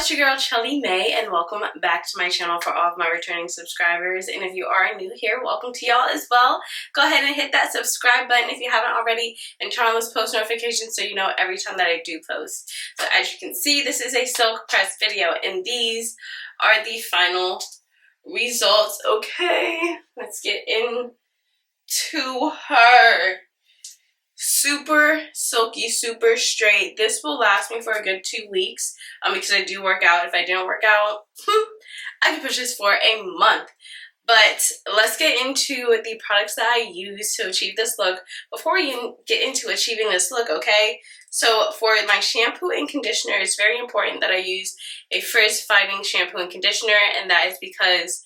it's your girl Shelly May, and welcome back to my channel for all of my returning subscribers. And if you are new here, welcome to y'all as well. Go ahead and hit that subscribe button if you haven't already, and turn on those post notifications so you know every time that I do post. So as you can see, this is a silk press video, and these are the final results. Okay, let's get into her. Super silky, super straight. This will last me for a good 2 weeks because I do work out. If I didn't work out, I could push this for a month. But let's get into the products that I use to achieve this look before we get into achieving this look, okay? So for my shampoo and conditioner, it's very important that I use a frizz-fighting shampoo and conditioner, and that is because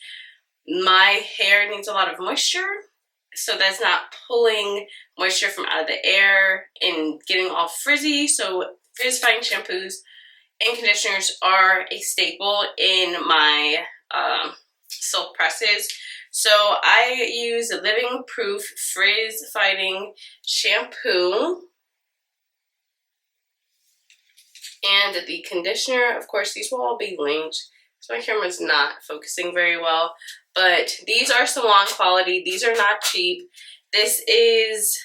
my hair needs a lot of moisture. So that's not pulling moisture from out of the air and getting all frizzy. So frizz-fighting shampoos and conditioners are a staple in my silk presses. So I use a Living Proof frizz-fighting shampoo. And the conditioner, of course, these will all be linked. So my camera's not focusing very well. But these are salon quality. These are not cheap. This is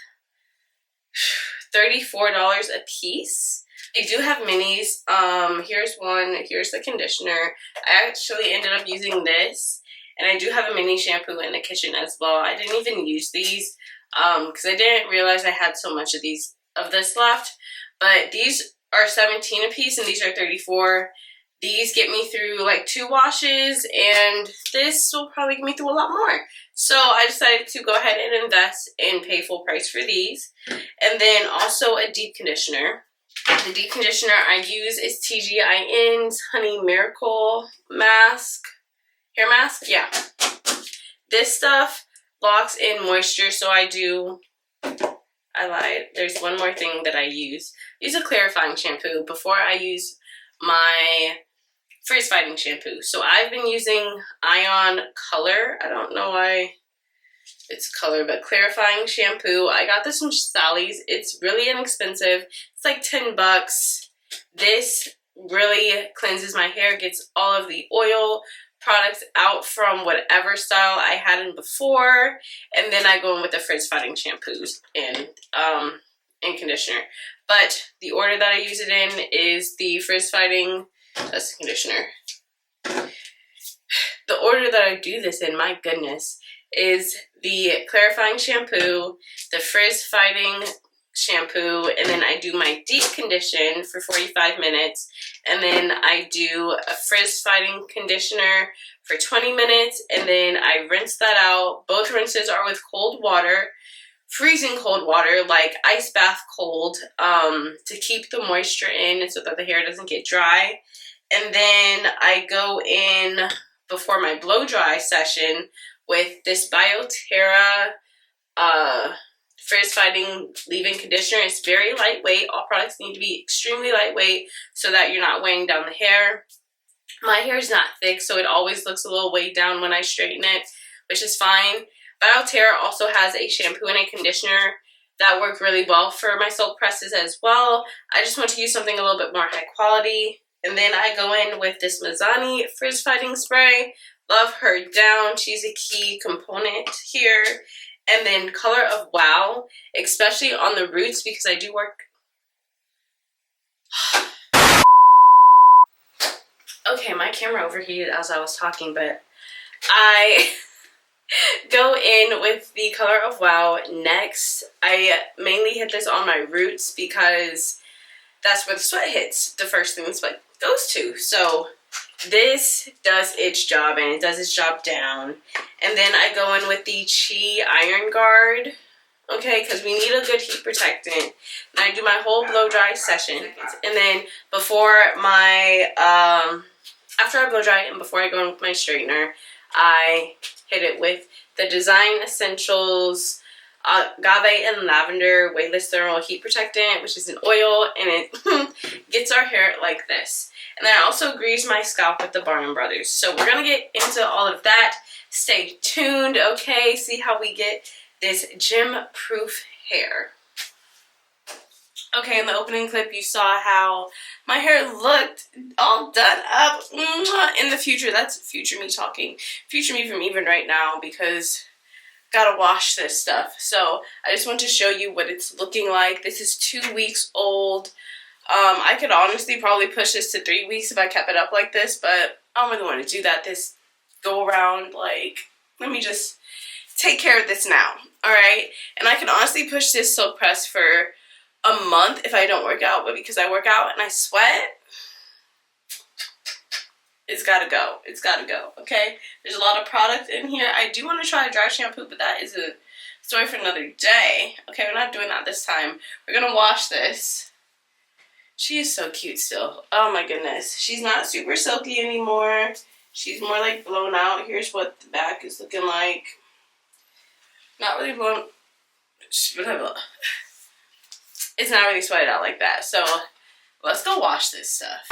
$34 a piece. I do have minis. Here's one. Here's the conditioner. I actually ended up using this. And I do have a mini shampoo in the kitchen as well. I didn't even use these because I didn't realize I had so much of this left. But these are 17 a piece and these are 34. These get me through like 2 washes, and this will probably get me through a lot more. So I decided to go ahead and invest and pay full price for these. And then also a deep conditioner. The deep conditioner I use is Tgin's Honey Miracle Mask. Hair mask? Yeah. This stuff locks in moisture, so I lied. There's one more thing that I use. I use a clarifying shampoo before I use my frizz-fighting shampoo. So I've been using Ion Color. I don't know why it's color, but clarifying shampoo. I got this from Sally's. It's really inexpensive. It's like 10 bucks. This really cleanses my hair, gets all of the oil products out from whatever style I had in before, and then I go in with the frizz-fighting shampoos and conditioner. But the order that I use it in is the frizz-fighting, that's the conditioner. The order that I do this in, my goodness, is the clarifying shampoo, the frizz-fighting shampoo, and then I do my deep condition for 45 minutes, and then I do a frizz-fighting conditioner for 20 minutes, and then I rinse that out. Both rinses are with cold water, freezing cold water, like ice bath cold, to keep the moisture in so that the hair doesn't get dry. And then I go in before my blow dry session with this Biotera frizz-fighting leave-in conditioner. It's very lightweight. All products need to be extremely lightweight so that you're not weighing down the hair. My hair is not thick, so it always looks a little weighed down when I straighten it, which is fine. Biotera also has a shampoo and a conditioner that work really well for my silk presses as well. I just want to use something a little bit more high quality. And then I go in with this Mazzani frizz-fighting spray. Love her down. She's a key component here. And then Color of Wow, especially on the roots, because I do work... Okay, my camera overheated as I was talking, but I go in with the Color of Wow next. I mainly hit this on my roots because that's where the sweat hits. The first thing the sweat goes to. So this does its job, and it does its job down. And then I go in with the Chi Iron Guard, okay, because we need a good heat protectant. And I do my whole blow dry session. And then before my, after I blow dry and before I go in with my straightener, I hit it with the Design Essentials Agave and Lavender Weightless Thermal Heat Protectant, which is an oil, and it gets our hair like this. And then I also grease my scalp with the Bronner Brothers. So we're going to get into all of that. Stay tuned, okay? See how we get this gym-proof hair. Okay, in the opening clip you saw how my hair looked all done up. In the future, that's future me talking. Future me from even right now, because gotta wash this stuff. So I just want to show you what it's looking like. This is 2 weeks old. I could honestly probably push this to 3 weeks if I kept it up like this, but I don't really want to do that this go around. Like, let me just take care of this now, alright? And I can honestly push this silk press for a month if I don't work out, but because I work out and I sweat, it's gotta go. It's gotta go, okay? There's a lot of product in here. I do want to try a dry shampoo, but that is a story for another day. Okay, we're not doing that this time. We're gonna wash this. She is so cute still. Oh my goodness. She's not super silky anymore. She's more like blown out. Here's what the back is looking like. Not really blown. It's not really sweated out like that. So let's go wash this stuff.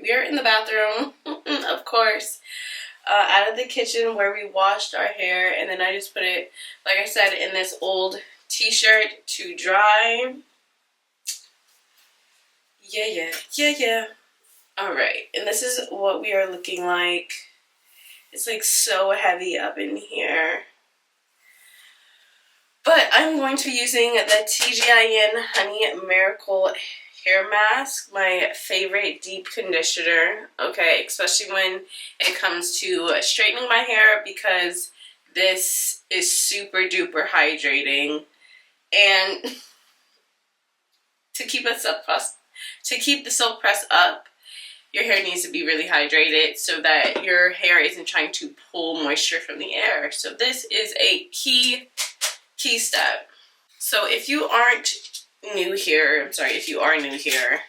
We're in the bathroom, of course, out of the kitchen where we washed our hair, and then I just put it, like I said, in this old t-shirt to dry. Yeah. Alright, and this is what we are looking like. It's like so heavy up in here. But I'm going to be using the Tgin Honey Miracle Hair Mask, my favorite deep conditioner, okay, especially when it comes to straightening my hair, because this is super duper hydrating. And to keep the silk press up, your hair needs to be really hydrated so that your hair isn't trying to pull moisture from the air. So this is a key step. So if you aren't new here, I'm sorry, if you are new here.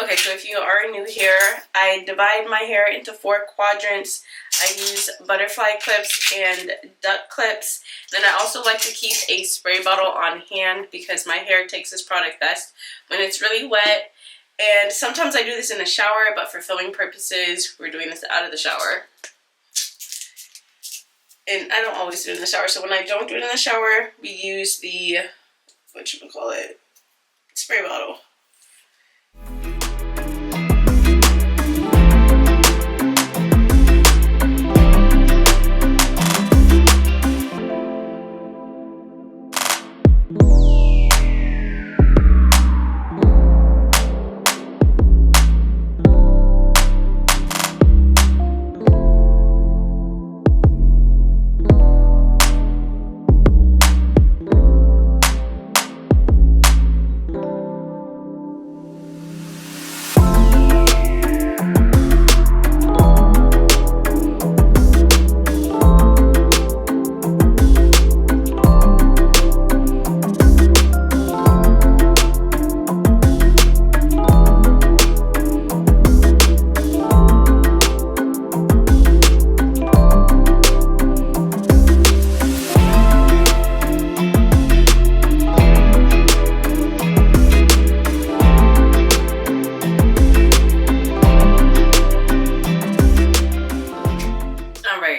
Okay, so if you are new here, I divide my hair into 4 quadrants. I use butterfly clips and duck clips. Then I also like to keep a spray bottle on hand because my hair takes this product best when it's really wet. And sometimes I do this in the shower, but for filming purposes, we're doing this out of the shower. And I don't always do it in the shower, so when I don't do it in the shower, we use the, spray bottle.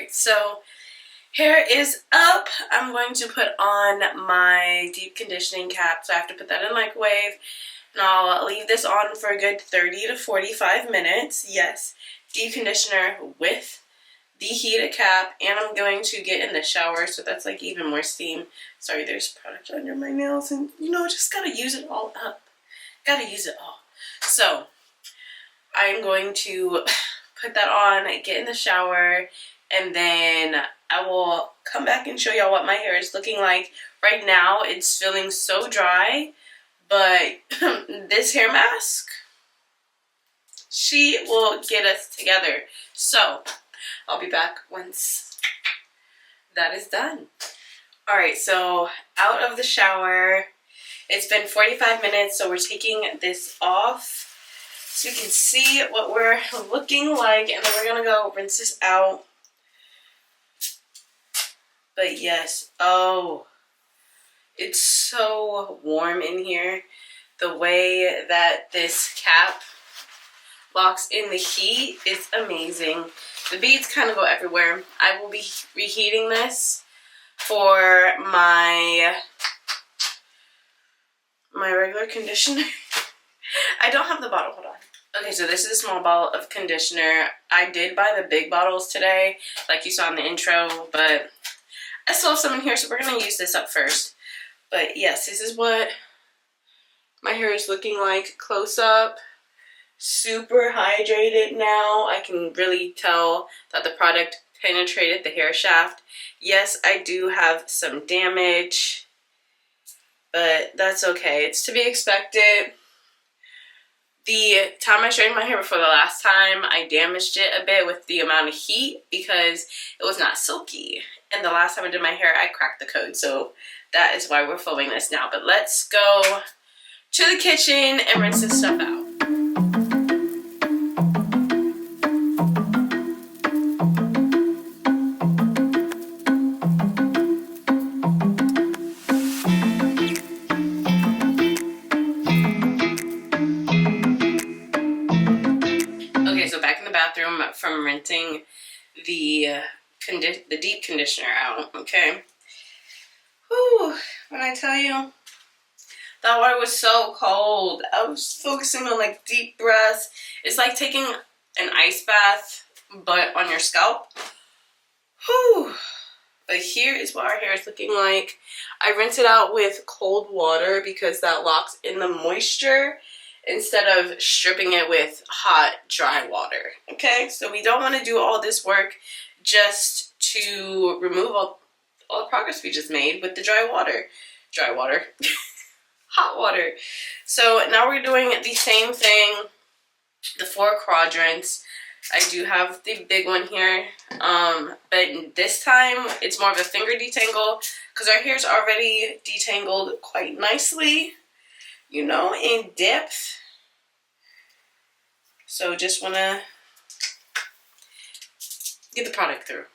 So hair is up. I'm going to put on my deep conditioning cap, so I have to put that in the microwave, and I'll leave this on for a good 30 to 45 minutes. Yes, deep conditioner with the heated cap, and I'm going to get in the shower, so that's like even more steam. Sorry, there's product under my nails, and you know, just gotta use it all up. Gotta use it all. So I'm going to put that on, get in the shower, and then I will come back and show y'all what my hair is looking like. Right now, it's feeling so dry, but this hair mask, she will get us together. So I'll be back once that is done. Alright, so out of the shower. It's been 45 minutes, so we're taking this off so you can see what we're looking like, and then we're gonna go rinse this out. But yes, oh, it's so warm in here. The way that this cap locks in the heat is amazing. The beads kind of go everywhere. I will be reheating this for my regular conditioner. I don't have the bottle, hold on. Okay, so this is a small bottle of conditioner. I did buy the big bottles today, like you saw in the intro, but I still have some in here, so we're gonna use this up first. But yes, this is what my hair is looking like close up. Super hydrated now. I can really tell that the product penetrated the hair shaft. Yes, I do have some damage, but that's okay. It's to be expected. The time I straightened my hair before the last time, I damaged it a bit with the amount of heat because it was not silky. And the last time I did my hair, I cracked the code. So that is why we're filming this now. But let's go to the kitchen and rinse this stuff out. From rinsing the deep conditioner out, okay? Whew, when I tell you, that water was so cold. I was focusing on like deep breaths. It's like taking an ice bath, but on your scalp. Whew. But here is what our hair is looking like. I rinse it out with cold water because that locks in the moisture, instead of stripping it with hot, dry water, okay? So we don't want to do all this work just to remove all the progress we just made with the dry water, hot water. So now we're doing the same thing, the 4 quadrants. I do have the big one here, but this time it's more of a finger detangle because our hair's already detangled quite nicely, you know, in depth. So just want to get the product through.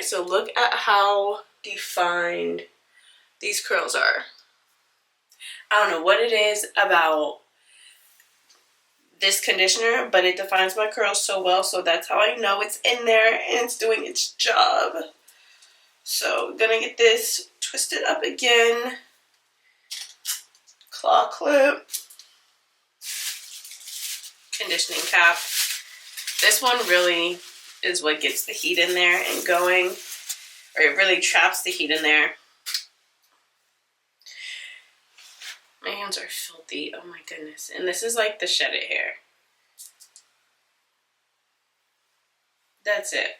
So look at how defined these curls are. I don't know what it is about this conditioner, but it defines my curls so well, so that's how I know it's in there and it's doing its job. So gonna get this twisted up again. Claw clip. Conditioning cap. This one really is what gets the heat in there and going, or it really traps the heat in there. My hands are filthy. Oh my goodness. And this is like the shedded hair. That's it.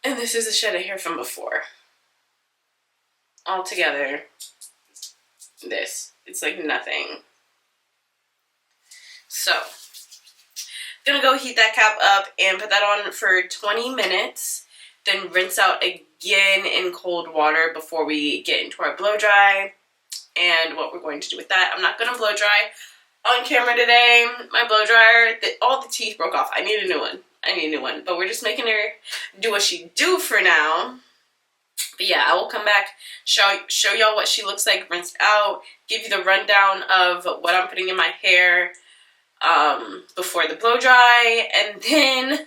And this is the shedded hair from before. All together, this. It's like nothing. So, I'm gonna go heat that cap up and put that on for 20 minutes. Then rinse out again in cold water before we get into our blow dry and what we're going to do with that. I'm not gonna blow dry on camera today. My blow dryer, all the teeth broke off. I need a new one. But we're just making her do what she do for now. But yeah, I will come back, show y'all what she looks like rinsed out, give you the rundown of what I'm putting in my hair before the blow dry, and then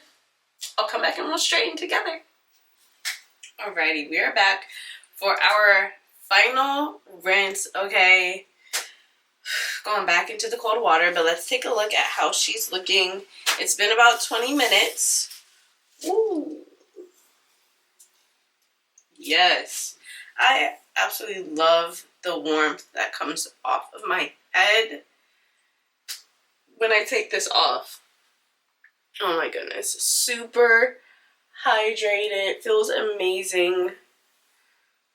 I'll come back and we'll straighten together. Alrighty, we are back for our final rinse. Okay, going back into the cold water, but let's take a look at how she's looking. It's been about 20 minutes. Ooh. Yes. I absolutely love the warmth that comes off of my head when I take this off. Oh my goodness. Super hydrated. Feels amazing.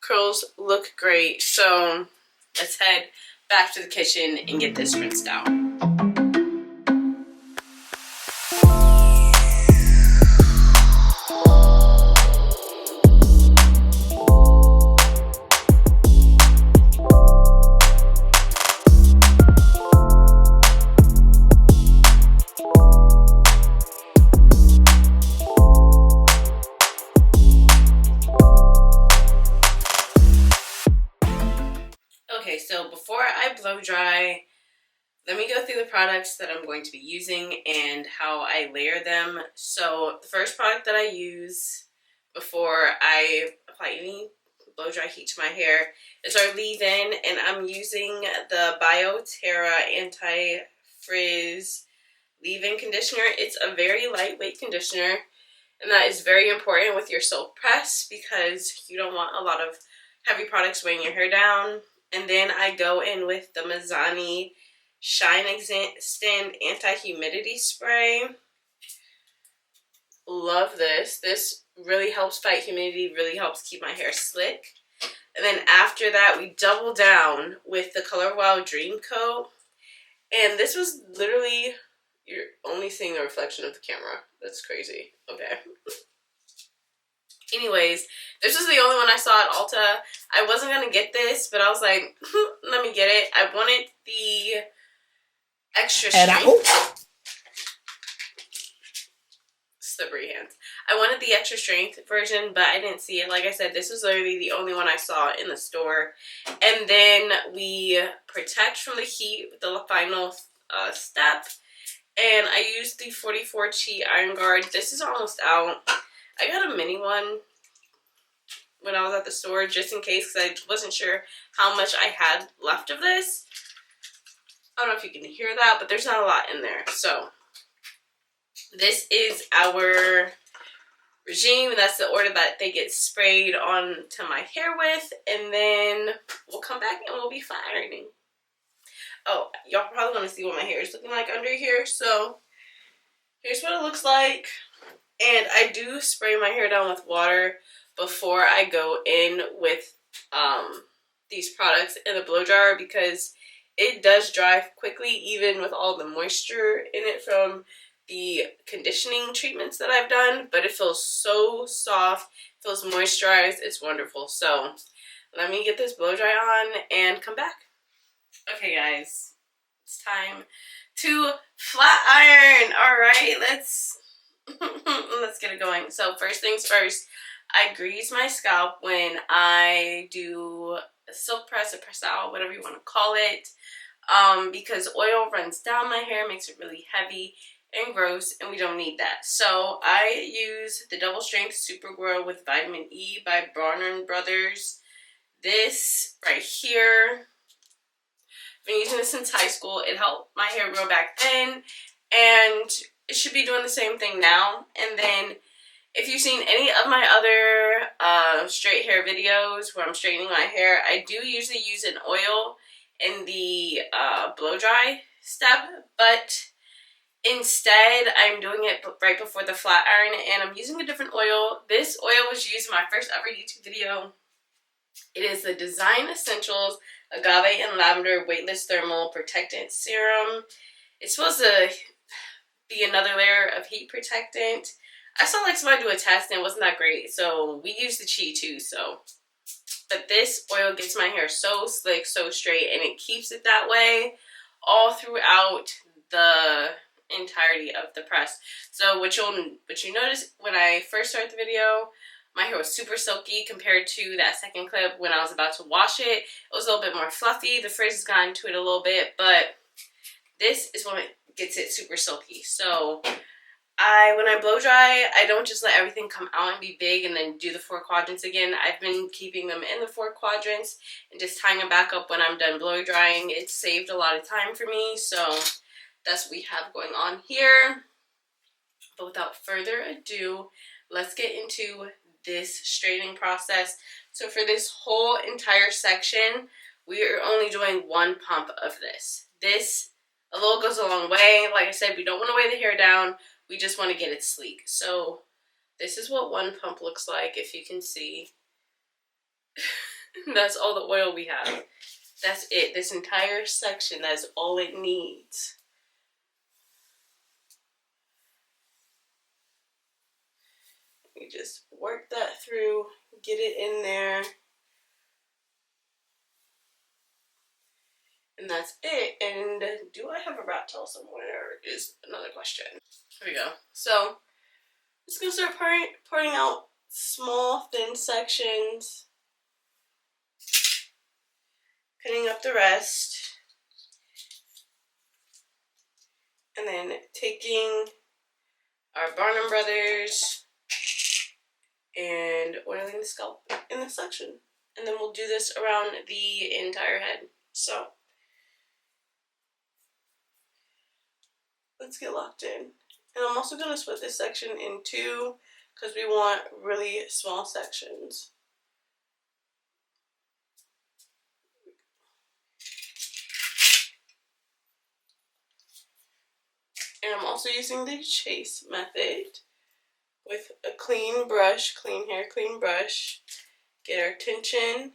Curls look great. So let's head back to the kitchen and get this rinsed out. Okay, so before I blow dry, let me go through the products that I'm going to be using and how I layer them. So the first product that I use before I apply any blow dry heat to my hair is our leave-in, and I'm using the Biotera Anti-Frizz leave-in conditioner. It's a very lightweight conditioner, and that is very important with your silk press because you don't want a lot of heavy products weighing your hair down. And then I go in with the Mizani Shine Extend Anti-Humidity Spray. Love this. This really helps fight humidity, really helps keep my hair slick. And then after that, we double down with the Color Wow Dream Coat. And this was literally, you're only seeing the reflection of the camera. That's crazy. Okay. Anyways, this was the only one I saw at Ulta. I wasn't going to get this, but I was like, let me get it. I wanted the extra strength. Slippery hands. I wanted the extra strength version, but I didn't see it. Like I said, this was literally the only one I saw in the store. And then we protect from the heat with the final step. And I used the 44 Chi Iron Guard. This is almost out. I got a mini one when I was at the store just in case because I wasn't sure how much I had left of this. I don't know if you can hear that, but there's not a lot in there. So this is our regime, and that's the order that they get sprayed onto my hair with, and then we'll come back and we'll be fine ironing. Oh, y'all probably want to see what my hair is looking like under here, so here's what it looks like. And I do spray my hair down with water before I go in with these products in the blow dryer because it does dry quickly even with all the moisture in it from the conditioning treatments that I've done. But it feels so soft, feels moisturized, it's wonderful. So let me get this blow dry on and come back. Okay guys, it's time to flat iron. Alright, let's get it going. So first things first, I grease my scalp when I do a silk press, a press out, whatever you want to call it, because oil runs down my hair, makes it really heavy and gross, and we don't need that. So I use the Double Strength Super Grow with Vitamin E by Bronner Brothers. This right here, I've been using this since high school. It helped my hair grow back then, and it should be doing the same thing now. And then If you've seen any of my other straight hair videos where I'm straightening my hair, I do usually use an oil in the blow dry step, but instead I'm doing it right before the flat iron, and I'm using a different oil. This oil was used in my first ever YouTube video. It is the Design Essentials Agave and Lavender Weightless Thermal Protectant Serum. It's supposed to be another layer of heat protectant. I saw like somebody do a test and it wasn't that great, so we used the Chi too. But this oil gets my hair so slick, so straight, and it keeps it that way all throughout the entirety of the press. So what you notice when I first started the video, my hair was super silky compared to that second clip when I was about to wash it. It was a little bit more fluffy. The frizz has gotten to it a little bit, but this is when it gets it super silky. So when I blow dry, I don't just let everything come out and be big and then do the 4 quadrants again. I've been keeping them in the 4 quadrants and just tying them back up when I'm done blow drying. It's saved a lot of time for me, so that's what we have going on here. But without further ado, let's get into this straightening process. So for this whole entire section, we are only doing 1 pump of this. This a little goes a long way. Like I said, we don't want to weigh the hair down. We just want to get it sleek. So this is what 1 pump looks like, if you can see. That's all the oil we have. That's it. This entire section, that's all it needs. You just work that through, get it in there. And that's it. And do I have a rat tail somewhere is another question. Here we go. So I'm just going to start parting out small, thin sections. Pinning up the rest. And then taking our Bronner Brothers and oiling the scalp in this section. And then we'll do this around the entire head. So let's get locked in. And I'm also going to split this section in 2 because we want really small sections. And I'm also using the chase method with a clean brush, clean hair, clean brush. Get our tension.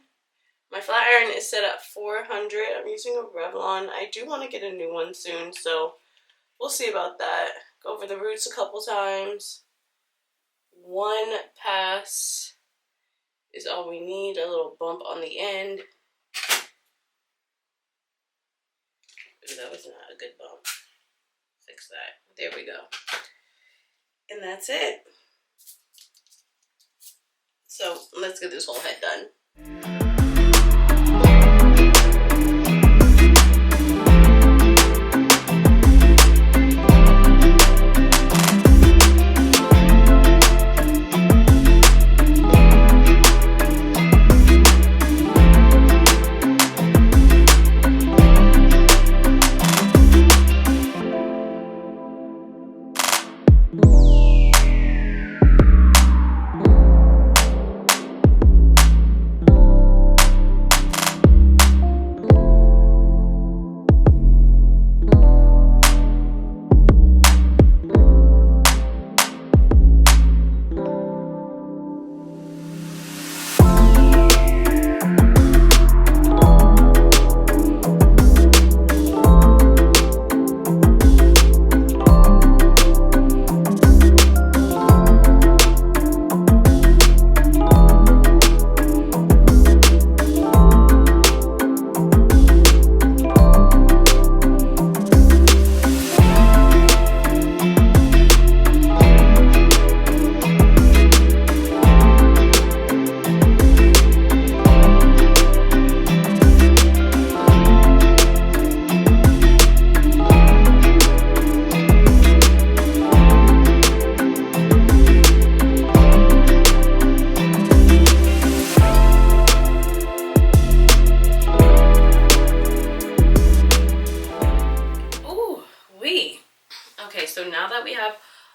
My flat iron is set at 400. I'm using a Revlon. I do want to get a new one soon, so we'll see about that. Go over the roots a couple times. 1 pass is all we need. A little bump on the end. Ooh, that was not a good bump. Fix that. There we go. And that's it. So let's get this whole head done.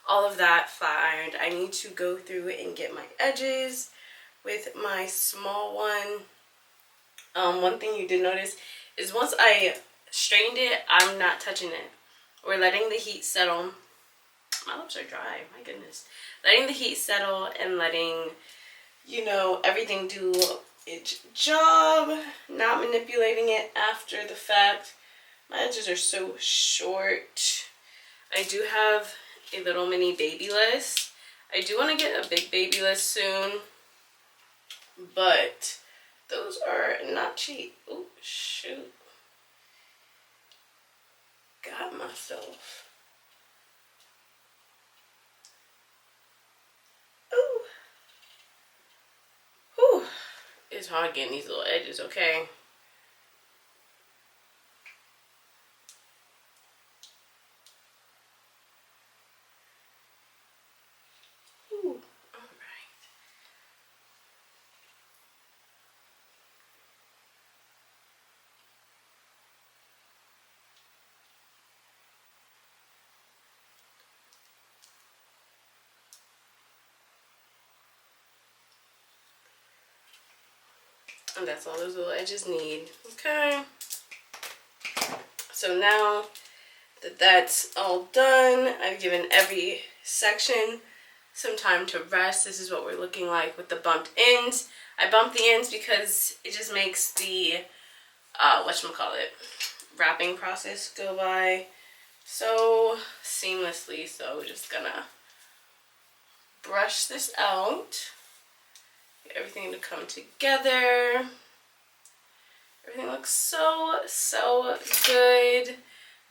all of that flat ironed. I need to go through and get my edges with my small one. One thing you did notice is once I strained it, I'm not touching it. We're letting the heat settle. My lips are dry, my goodness. Letting the heat settle and letting, you know, everything do its job. Not manipulating it after the fact. My edges are so short. I do have a little mini baby-less. I do want to get a big baby-less soon, but those are not cheap. Oh, shoot. Got myself. Ooh. Whew. It's hard getting these little edges, okay? Ooh. All right. And that's all those little edges need. Okay. So now that that's all done, I've given every section some time to rest. This is what we're looking like with the bumped ends. I bumped the ends because it just makes the whatchamacallit, wrapping process go by so seamlessly. So we're just gonna brush this out. Get everything to come together. Everything looks so good.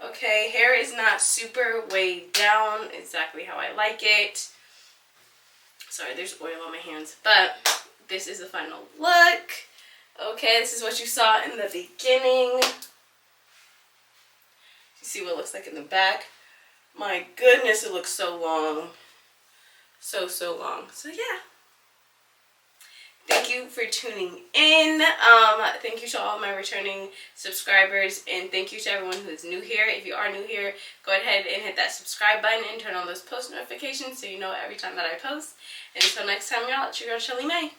Okay, hair is not super weighed down, exactly how I like it. Sorry, there's oil on my hands, but this is the final look. Okay, this is what you saw in the beginning. You see what it looks like in the back. My goodness, it looks so long. So long. So yeah. Thank you for tuning in. Thank you to all my returning subscribers, and thank you to everyone who's new here. If you are new here, go ahead and hit that subscribe button and turn on those post notifications so you know every time that I post. And until next time, y'all, it's your girl Shelly May.